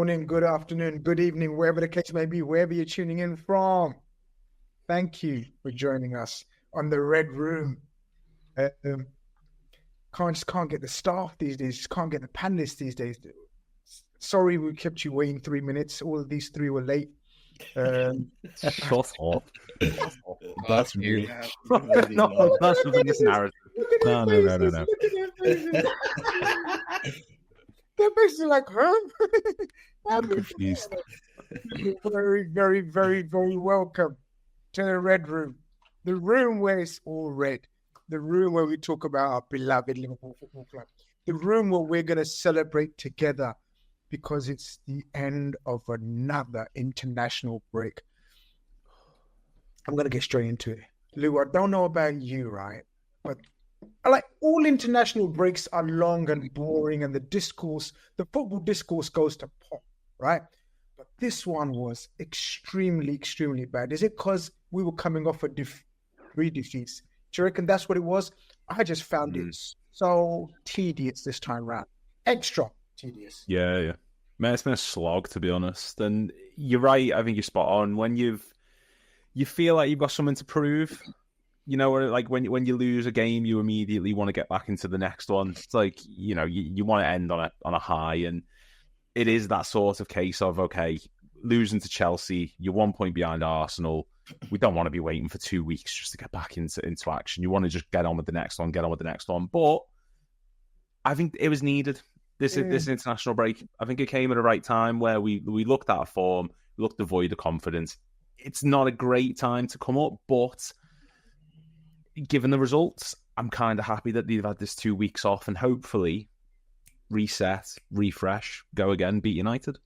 morning, good afternoon, good evening, wherever the case may be, wherever you're tuning in from. Thank you for joining us on the Red Room. Can't get the staff these days, just can't get the panelists these days. Sorry we kept you waiting 3 minutes. All of these three were late. Shut up. That's me. No, that's the biggest narrative. No. Look at their faces. They're basically like, huh? I'm confused. Very, very, very, very welcome to the Red Room. The room where it's all red. The room where we talk about our beloved Liverpool Football Club. The room where we're going to celebrate together because it's the end of another international break. I'm going to get straight into it. Lou, I don't know about you, right? But like all international breaks are long and boring and the football discourse goes to pot, right? But this one was extremely, extremely bad. Is it because we were coming off three defeats? Do you reckon that's what it was? I just found it so tedious this time round. Extra tedious. Yeah. Man, it's been a slog, to be honest. And you're right, I think you're spot on. When you feel like you've got something to prove, you know, like when you lose a game, you immediately want to get back into the next one. It's like, you know, you want to end on a high, and it is that sort of case of, okay, losing to Chelsea, you're 1 point behind Arsenal. We don't want to be waiting for 2 weeks just to get back into action. You want to just get on with the next one. But I think it was needed. This international break. I think it came at the right time where we looked at our form, looked devoid of confidence. It's not a great time to come up, but given the results, I'm kind of happy that they've had this 2 weeks off and hopefully reset, refresh, go again, beat United.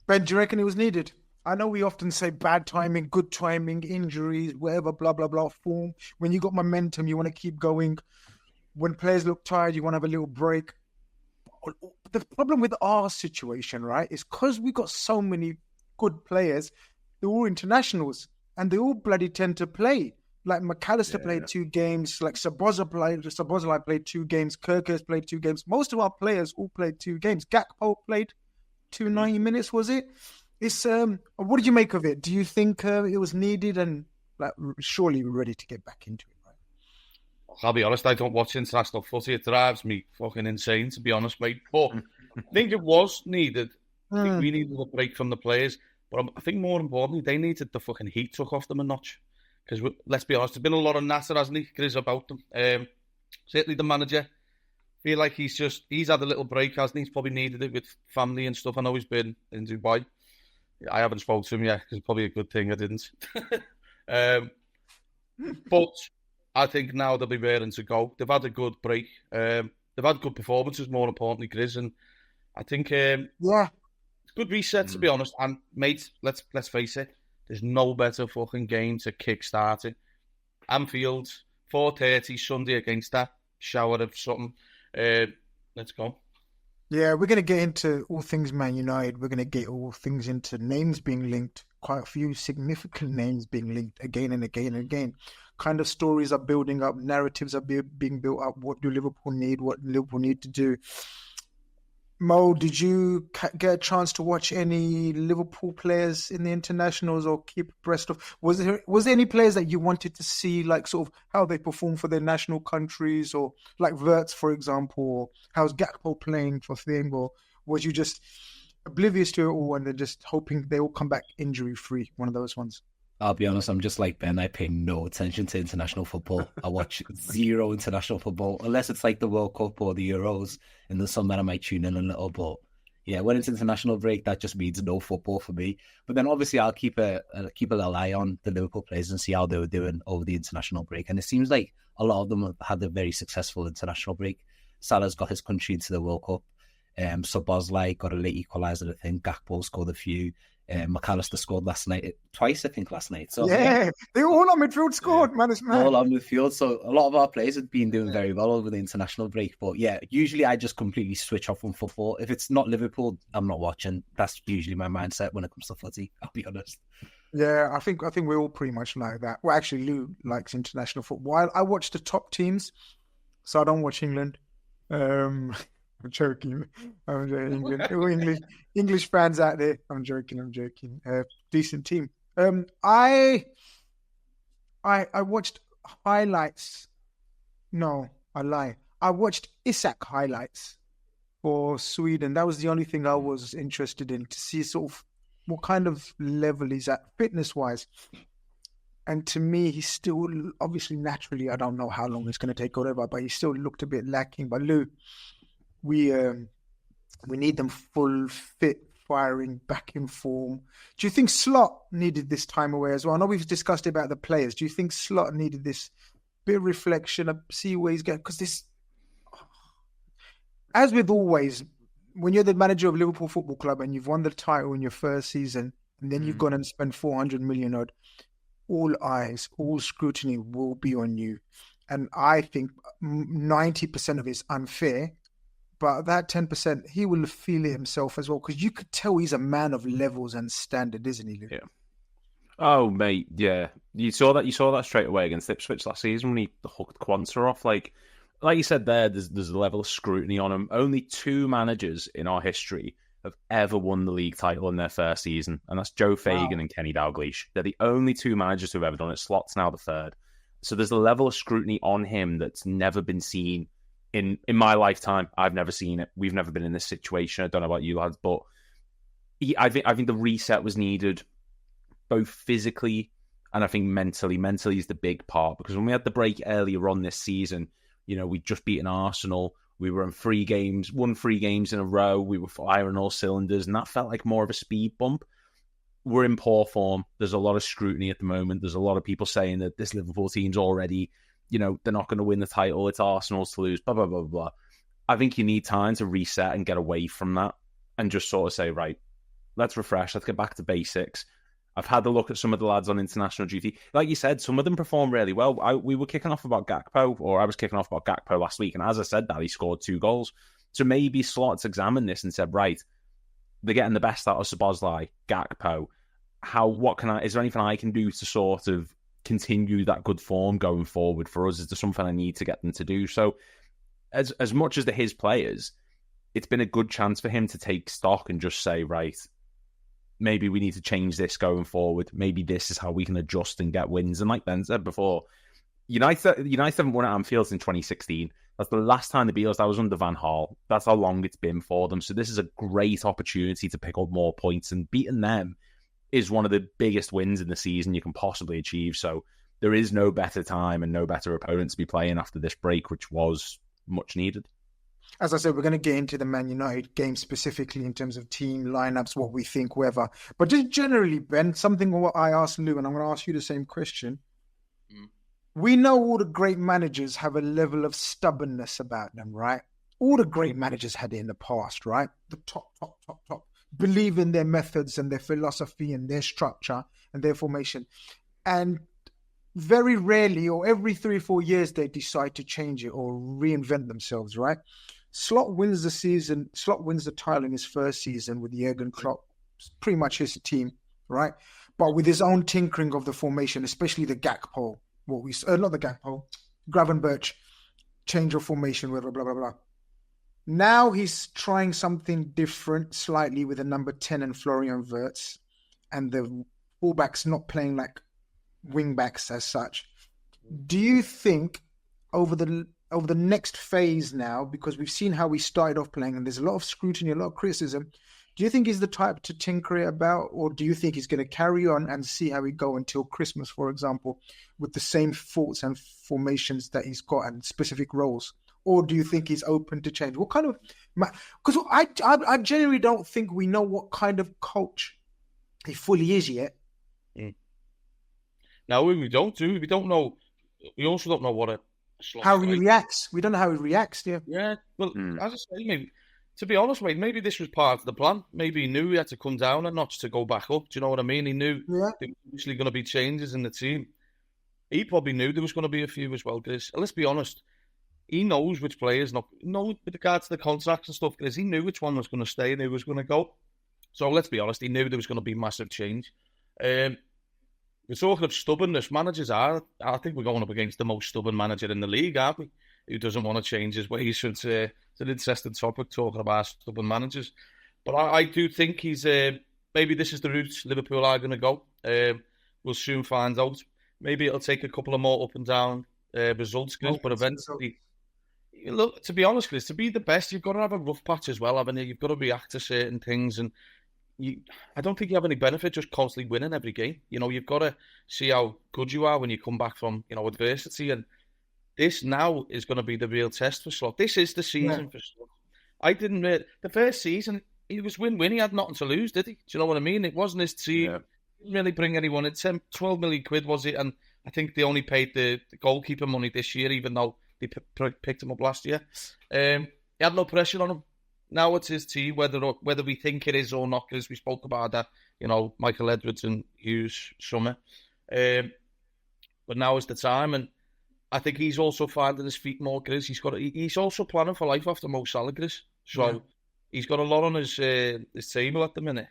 Ben, do you reckon it was needed? I know we often say bad timing, good timing, injuries, whatever, blah, blah, blah, form. When you got momentum, you want to keep going. When players look tired, you want to have a little break. The problem with our situation, right, is because we got so many good players, they're all internationals, and they all bloody tend to play. Like McAllister played 2 games, like Szoboszlai played 2 games, Kirkers played 2 games. Most of our players all played 2 games. Gakpo played 90 minutes, was it? It's what did you make of it? Do you think it was needed, and like surely we're ready to get back into it, right? I'll be honest, I don't watch international footy. It drives me fucking insane, to be honest, mate. But I think it was needed. I think we needed a break from the players. But I think more importantly, they needed the fucking heat took off them a notch. Because let's be honest, there's been a lot of natter, hasn't he, Grizz, about them. Certainly the manager. Feel like he's had a little break, hasn't he? He's probably needed it with family and stuff. I know he's been in Dubai. I haven't spoken to him yet, because it's probably a good thing I didn't. But I think now they'll be raring to go. They've had a good break. They've had good performances, more importantly, Grizz. And I think it's a good reset, to be honest. And, mate, let's face it, there's no better fucking game to kickstart it. Anfield, 4:30 Sunday against that shower of something. Let's go. Yeah, we're going to get into all things Man United. We're going to get all things into names being linked. Quite a few significant names being linked again and again and again. Kind of stories are building up. Narratives are being built up. What do Liverpool need? What Liverpool need to do? Mo, did you get a chance to watch any Liverpool players in the internationals or keep abreast of? Was there any players that you wanted to see, like sort of how they perform for their national countries, or like Wirtz, for example, or how's Gakpo playing for thing, or was you just oblivious to it all and then just hoping they all come back injury free? One of those ones. I'll be honest, I'm just like Ben. I pay no attention to international football. I watch zero international football, unless it's like the World Cup or the Euros, and there's some that I might tune in a little. But yeah, when it's international break, that just means no football for me. But then obviously I'll keep a little eye on the Liverpool players and see how they were doing over the international break. And it seems like a lot of them have had a very successful international break. Salah's got his country into the World Cup. Szoboszlai got a late equaliser, I think. Gakpo scored a few. McAllister scored twice, I think, last night. So yeah, they all on midfield scored, man. It's mad. All on midfield. So a lot of our players have been doing very well over the international break. But yeah, usually I just completely switch off from football. If it's not Liverpool, I'm not watching. That's usually my mindset when it comes to footy, I'll be honest. Yeah, I think we're all pretty much like that. Well, actually, Lou likes international football. I watch the top teams, so I don't watch England. I'm joking. I'm joking. English fans out there. I'm joking. Decent team. I watched highlights. No, I lie. I watched Isak highlights for Sweden. That was the only thing I was interested in, to see sort of what kind of level he's at fitness-wise. And to me, he's still, obviously, naturally, I don't know how long it's going to take or whatever, but he still looked a bit lacking. But Lou, we need them full fit, firing, back in form. Do you think Slot needed this time away as well? I know we've discussed about the players. Do you think Slot needed this bit of reflection, see where he's going? Because this, as with always, when you're the manager of Liverpool Football Club and you've won the title in your first season, and then you've gone and spent 400 million odd, all eyes, all scrutiny will be on you. And I think 90% of it's unfair, but that 10%, he will feel it himself as well, because you could tell he's a man of levels and standard, isn't he, Luke? Yeah. Oh, mate, yeah. You saw that straight away against Ipswich last season when he hooked Quansah off. Like you said there, there's a level of scrutiny on him. Only 2 managers in our history have ever won the league title in their first season, and that's Joe Fagan and Kenny Dalglish. They're the only 2 managers who've ever done it. Slot's now the 3rd. So there's a level of scrutiny on him that's never been seen in my lifetime. I've never seen it. We've never been in this situation. I don't know about you lads, but I think the reset was needed, both physically and I think mentally. Mentally is the big part, because when we had the break earlier on this season, we'd just beaten Arsenal. We were in 3 games, won 3 games in a row. We were firing all cylinders, and that felt like more of a speed bump. We're in poor form. There's a lot of scrutiny at the moment. There's a lot of people saying that this Liverpool team's already, they're not going to win the title. It's Arsenal's to lose, blah, blah, blah, blah. I think you need time to reset and get away from that and just sort of say, right, let's refresh. Let's get back to basics. I've had a look at some of the lads on international duty. Like you said, some of them perform really well. We were kicking off about Gakpo, or I was kicking off about Gakpo last week, and as I said that, he scored 2 goals. So maybe Slot's examined this and said, right, they're getting the best out of Szoboszlai, Gakpo. Is there anything I can do to sort of continue that good form going forward for us? Is there something I need to get them to do? So as much as they're his players, it's been a good chance for him to take stock and just say, right, maybe we need to change this going forward. Maybe this is how we can adjust and get wins. And like Ben said before, United haven't won at Anfield since 2016. That's the last time they beat us. That was under Van Gaal. That's how long it's been for them. So this is a great opportunity to pick up more points, and beating them is one of the biggest wins in the season you can possibly achieve. So there is no better time and no better opponent to be playing after this break, which was much needed. As I said, we're going to get into the Man United game specifically in terms of team lineups, what we think, whether. But just generally, Ben, something what I asked Lou, and I'm going to ask you the same question. We know all the great managers have a level of stubbornness about them, right? All the great managers had it in the past, right? The top. Believe in their methods and their philosophy and their structure and their formation. And very rarely, or every 3 or 4 years, they decide to change it or reinvent themselves, right? Slot wins the title in his first season with Jurgen Klopp. It's pretty much his team, right? But with his own tinkering of the formation, especially the Gakpo, Gravenberch, change of formation, blah, blah, blah, blah. Now he's trying something different slightly with the number 10 and Florian Wirtz, and the fullbacks not playing like wingbacks as such. Do you think over the next phase now, because we've seen how we started off playing and there's a lot of scrutiny, a lot of criticism, do you think he's the type to tinker it about, or do you think he's going to carry on and see how we go until Christmas, for example, with the same thoughts and formations that he's got and specific roles? Or do you think he's open to change? What kind of... Because I genuinely don't think we know what kind of coach he fully is yet. Now, we don't know... We also don't know what a... How he reacts. We don't know how he reacts, yeah. Yeah, well, as I say, maybe... To be honest, mate, maybe this was part of the plan. Maybe he knew he had to come down a notch to go back up. Do you know what I mean? He knew there was obviously going to be changes in the team. He probably knew there was going to be a few as well, because let's be honest, he knows which players, with regards to the contracts and stuff, because he knew which one was going to stay and who was going to go. So let's be honest, he knew there was going to be massive change. We're talking of stubbornness. Managers are, I think we're going up against the most stubborn manager in the league, aren't we? who doesn't want to change his ways. So it's an interesting topic talking about stubborn managers. But I do think he's maybe this is the route Liverpool are going to go. We'll soon find out. Maybe it'll take a couple of more up and down results, Chris, but eventually, look, to be honest, Chris, to be the best, you've got to have a rough patch as well, haven't you? You've got to react to certain things, and I don't think you have any benefit just constantly winning every game. You've got to see how good you are when you come back from, adversity, and this now is going to be the real test for Slot. This is the season for Slot. I didn't the first season, he was win-win. He had nothing to lose, did he? Do you know what I mean? It wasn't his team. Yeah. Didn't really bring anyone in. 12 million quid, was it? And I think they only paid the goalkeeper money this year, even though they picked him up last year. He had no pressure on him. Now it's his team, whether we think it is or not, because we spoke about that, Michael Edwards and Hughes summer. But now is the time, and I think he's also finding his feet more, Grizz. He's also planning for life after Mo Salah, Grizz. So he's got a lot on his table at the minute.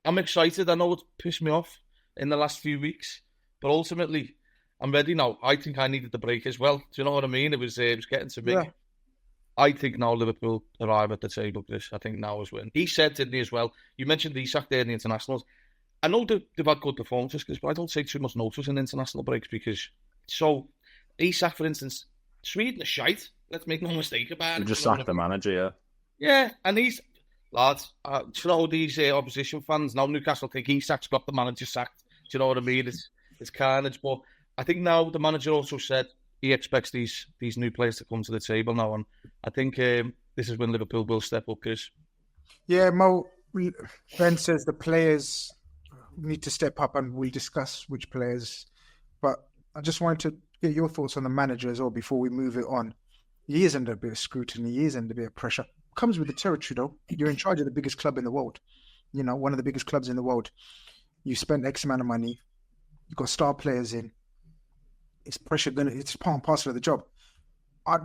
I'm excited. I know it's pissed me off in the last few weeks, but ultimately, I'm ready now. I think I needed the break as well. Do you know what I mean? It was getting to me. Yeah. I think now Liverpool arrive at the table, Chris. I think now is when. He said, didn't he, as well? You mentioned Isak there in the internationals. I know they've had good performances, Chris, but I don't take too much notice in international breaks because... So, Isak, for instance, Sweden is shite. Let's make no mistake about it. Just sacked the manager, yeah. Yeah, and he's... Lads, do you know these opposition fans, now Newcastle think Isak's got the manager sacked. Do you know what I mean? It's carnage, but I think now the manager also said he expects these new players to come to the table now, and I think this is when Liverpool will step up, Chris. Yeah, Mo, Ben says the players need to step up, and we'll discuss which players. But I just wanted to get your thoughts on the manager as well before we move it on. He is under a bit of scrutiny. He is under a bit of pressure. Comes with the territory, though. You're in charge of the biggest club in the world. One of the biggest clubs in the world. You spent X amount of money. You've got star players in. It's pressure. It's part and parcel of the job.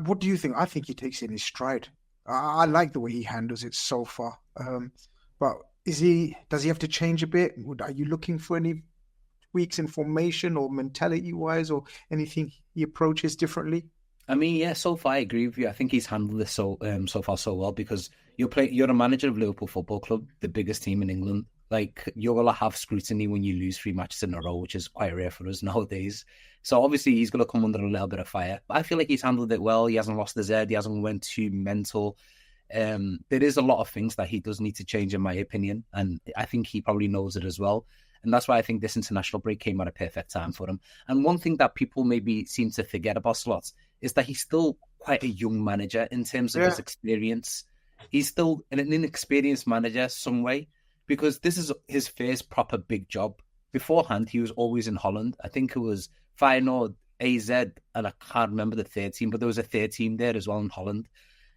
What do you think? I think he takes it in his stride. I like the way he handles it so far. But does he have to change a bit? Are you looking for any tweaks in formation or mentality-wise, or anything he approaches differently? I mean, yeah, so far I agree with you. I think he's handled this so far so well because you're a manager of Liverpool Football Club, the biggest team in England. Like, you're going to have scrutiny when you lose 3 matches in a row, which is quite rare for us nowadays. So obviously he's going to come under a little bit of fire. But I feel like he's handled it well. He hasn't lost his head. He hasn't went too mental. There is a lot of things that he does need to change, in my opinion. And I think he probably knows it as well. And that's why I think this international break came at a perfect time for him. And one thing that people maybe seem to forget about Slots is that he's still quite a young manager in terms of his experience. He's still an inexperienced manager some way because this is his first proper big job. Beforehand, he was always in Holland. I think it was Feyenoord, AZ, and I can't remember the third team, but there was a third team there as well in Holland.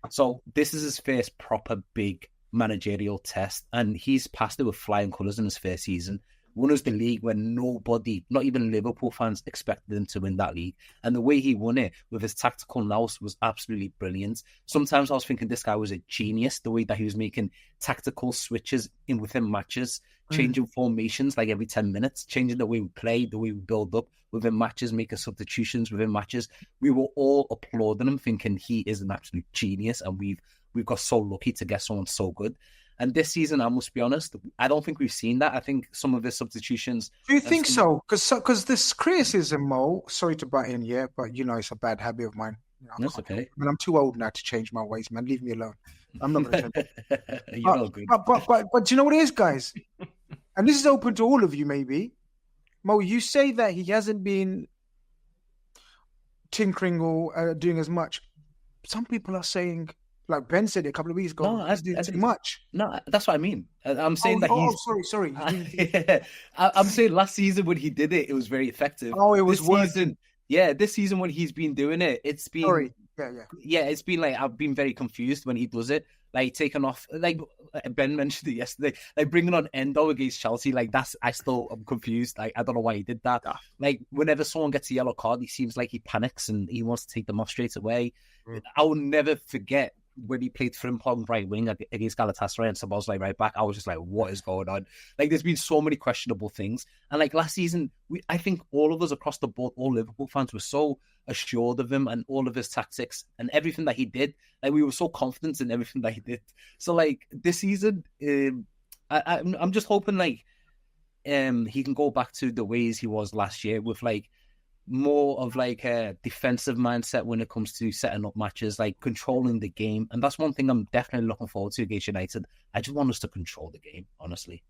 So this is his first proper big managerial test, and he's passed it with flying colours in his first season. Won us the league when nobody, not even Liverpool fans, expected him to win that league. And the way he won it with his tactical nous was absolutely brilliant. Sometimes I was thinking this guy was a genius, the way that he was making tactical switches within matches, changing formations like every 10 minutes, changing the way we play, the way we build up within matches, making substitutions within matches. We were all applauding him, thinking he is an absolute genius, and we've got so lucky to get someone so good. And this season, I must be honest, I don't think we've seen that. I think some of his substitutions... Do you think so? Because this criticism, Mo, sorry to butt in, but it's a bad habit of mine. That's okay. And I'm too old now to change my ways, man. Leave me alone. I'm not going to change. You're all good. But do you know what it is, guys? And this is open to all of you, maybe. Mo, you say that he hasn't been tinkering or doing as much. Some people are saying... Like Ben said a couple of weeks ago, he's doing too much. No, that's what I mean. I'm saying that he's... sorry. I'm saying last season when he did it, it was very effective. Oh, it was working. This season when he's been doing it, it's been... Sorry. Yeah, it's been like, I've been very confused when he does it. Like, taking off... Like, Ben mentioned it yesterday. Like, bringing on Endo against Chelsea, like, I'm confused. Like, I don't know why he did that. Like, whenever someone gets a yellow card, he seems like he panics and he wants to take them off straight away. I will never forget when he played Frimpong right wing against Galatasaray and Szoboszlai right back, I was just like, what is going on? Like, there's been so many questionable things. And like last season, I think all of us across the board, all Liverpool fans, were so assured of him and all of his tactics and everything that he did. Like, we were so confident in everything that he did. So like this season, I'm just hoping like he can go back to the ways he was last year with like more of like a defensive mindset when it comes to setting up matches, like controlling the game. And that's one thing I'm definitely looking forward to against United. I just want us to control the game, honestly.